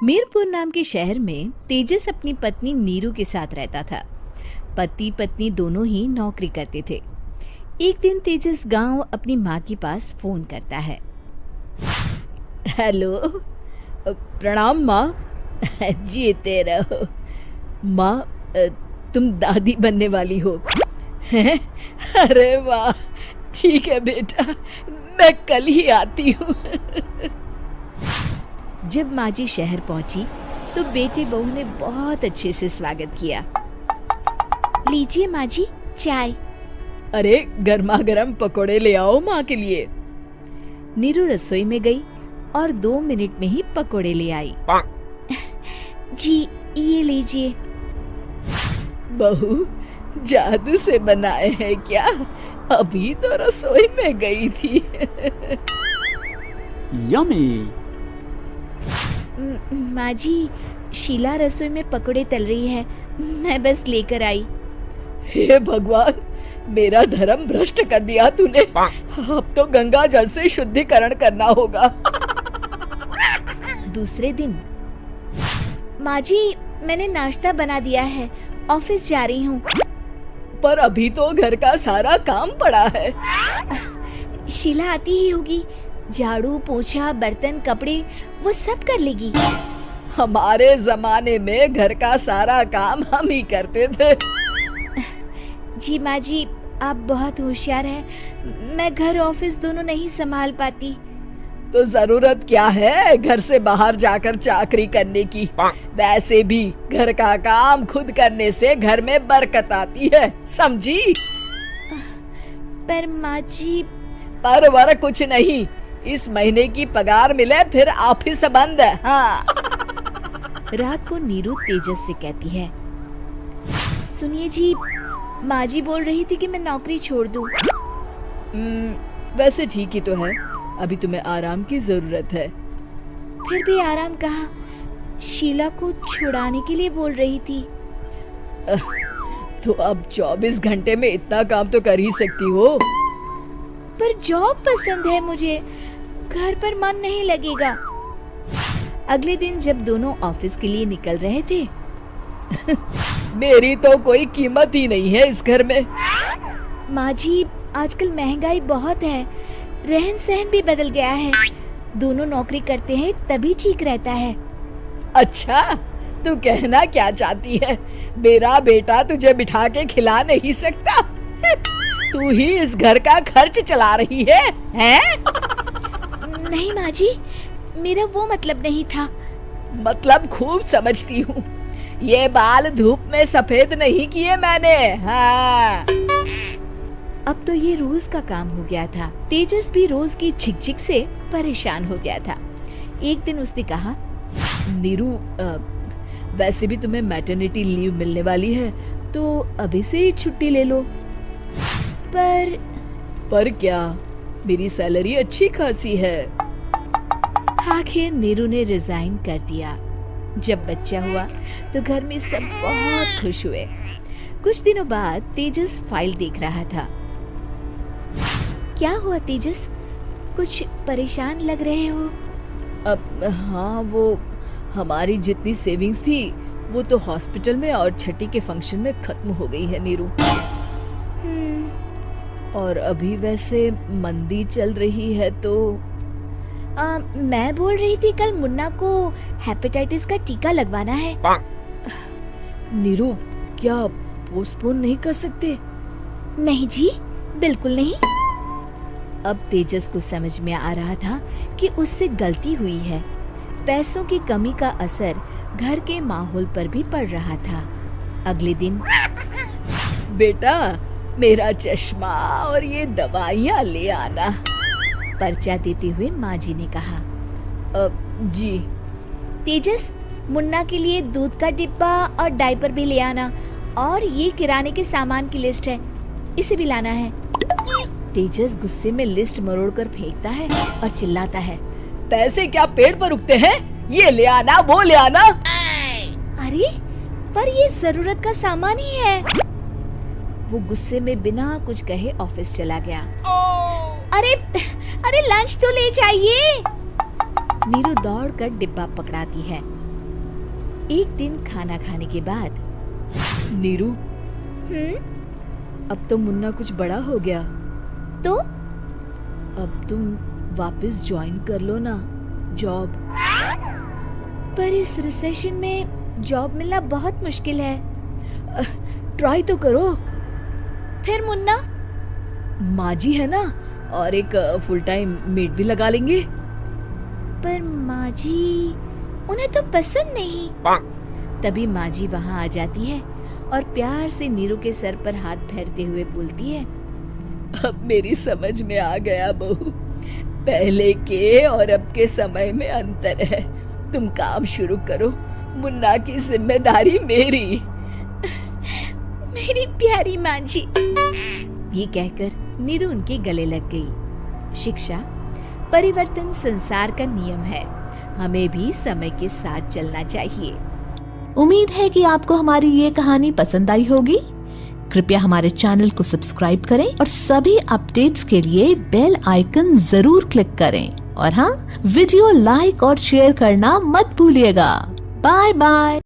मीरपुर नाम के शहर में तेजस अपनी पत्नी नीरू के साथ रहता था। पति पत्नी दोनों ही नौकरी करते थे। एक दिन तेजस गांव अपनी माँ के पास फोन करता है। हेलो, प्रणाम माँ। जीते रहो माँ, तुम दादी बनने वाली हो हैं? अरे वाह, ठीक है बेटा, मैं कल ही आती हूँ। जब माँ जी शहर पहुंची तो बेटे बहू ने बहुत अच्छे से स्वागत किया। लीजिए माँ जी, चाय। अरे गर्मा गर्म पकोड़े ले आओ माँ के लिए। नीरू रसोई में गई और 2 मिनट में ही पकोड़े ले आई। जी ये लीजिए। बहू, जादू से बनाए हैं क्या? अभी तो रसोई में गई थी। यम्मी। माँ जी, शीला रसोई में पकोड़े तल रही है, मैं बस लेकर आई। हे भगवान, मेरा धर्म भ्रष्ट कर दिया तूने। अब तो गंगा जल से शुद्धिकरण करना होगा। दूसरे दिन, माँ जी मैंने नाश्ता बना दिया है, ऑफिस जा रही हूँ। पर अभी तो घर का सारा काम पड़ा है। शीला आती ही होगी, झाड़ू पोछा बर्तन कपड़े वो सब कर लेगी। हमारे जमाने में घर का सारा काम हम ही करते थे। जी माँ जी, आप बहुत होशियार हैं, मैं घर ऑफिस दोनों नहीं संभाल पाती। तो जरूरत क्या है घर से बाहर जाकर चाकरी करने की? वैसे भी घर का काम खुद करने से घर में बरकत आती है, समझी? पर माँ जी। पर वर कुछ नहीं, इस महीने की पगार मिले फिर ऑफिस बंद। हाँ। रात को नीरू तेजस से कहती है, सुनिए जी, माँ जी बोल रही थी कि मैं नौकरी छोड़ दूं। वैसे ठीक ही तो है, अभी तुम्हें आराम की जरूरत है। फिर भी आराम कहाँ, शीला को छुड़ाने के लिए बोल रही थी। तो अब 24 घंटे में इतना काम तो कर ही सकती हो। पर जॉब पसंद है मुझे, घर पर मन नहीं लगेगा। अगले दिन जब दोनों ऑफिस के लिए निकल रहे थे, मेरी तो कोई कीमत ही नहीं है इस घर में। माँ जी, आजकल महंगाई बहुत है, रहन सहन भी बदल गया है, दोनों नौकरी करते हैं तभी ठीक रहता है। अच्छा, तू कहना क्या चाहती है? मेरा बेटा तुझे बिठा के खिला नहीं सकता? तू ही इस घर का खर्च चला रही है, हैं? नहीं माँ जी, मेरा वो मतलब नहीं था। मतलब खूब समझती हूँ, ये बाल धूप में सफेद नहीं किए मैंने। हाँ। अब तो ये रोज का काम हो गया था। तेजस भी रोज की झिकझिक से परेशान हो गया था। एक दिन उसने कहा, नीरू, वैसे भी तुम्हें मैटरनिटी लीव मिलने वाली है, तो अभी से ही छुट्टी ले लो। पर क्या, मेरी सैलरी अच्छी खासी है। आखिर नीरू ने रिजाइन कर दिया। जब बच्चा हुआ तो घर में सब बहुत खुश हुए। कुछ दिनों बाद तेजस फाइल देख रहा था। क्या हुआ तेजस, कुछ परेशान लग रहे हो? अब हाँ, वो हमारी जितनी सेविंग्स थी वो तो हॉस्पिटल में और छठी के फंक्शन में खत्म हो गई है नीरू। और अभी वैसे मंदी चल रही है तो मैं बोल रही थी कल मुन्ना को हेपेटाइटिस का टीका लगवाना है। नीरू, क्या पोस्टपोन नहीं कर सकते? नहीं जी, बिल्कुल नहीं। अब तेजस को समझ में आ रहा था कि उससे गलती हुई है। पैसों की कमी का असर घर के माहौल पर भी पड़ रहा था। अगले दिन, बेटा मेरा चश्मा और ये दवाइयाँ ले आना, पर्चा देते हुए माँ जी ने कहा। जी। तेजस, मुन्ना के लिए दूध का डिब्बा और डायपर भी ले आना, और ये किराने के सामान की लिस्ट है, इसे भी लाना है। तेजस गुस्से में लिस्ट मरोड़कर फेंकता है और चिल्लाता है, पैसे क्या पेड़ पर उगते हैं? ये ले आना, वो ले आना। अरे पर ये जरूरत का सामान ही है। वो गुस्से में बिना कुछ कहे ऑफिस चला गया। अरे लंच तो ले जाइए। नीरू दौड़कर डिब्बा पकड़ाती है एक दिन खाना खाने के बाद, नीरू, अब तो मुन्ना कुछ बड़ा हो गया, तो अब तुम वापस ज्वाइन कर लो ना जॉब। पर इस रिसेशन में जॉब मिलना बहुत मुश्किल है। ट्राई तो करो। फिर मुन्ना, माँ जी है ना, और एक फुल टाइम मेड भी लगा लेंगे। पर माँ जी, उन्हें तो पसंद नहीं। तभी माँ जी वहाँ आ जाती है और प्यार से नीरू के सर पर हाथ फेरते हुए बोलती है, अब मेरी समझ में आ गया बहू, पहले के और अब के समय में अंतर है। तुम काम शुरू करो, मुन्ना की जिम्मेदारी मेरी। मेरी प्यारी माँ जी। ये कहकर नीरू उनके गले लग गई। शिक्षा, परिवर्तन संसार का नियम है, हमें भी समय के साथ चलना चाहिए। उम्मीद है कि आपको हमारी ये कहानी पसंद आई होगी। कृपया हमारे चैनल को सब्सक्राइब करें और सभी अपडेट्स के लिए बेल आइकन जरूर क्लिक करें। और हाँ, वीडियो लाइक और शेयर करना मत भूलिएगा। Bye bye.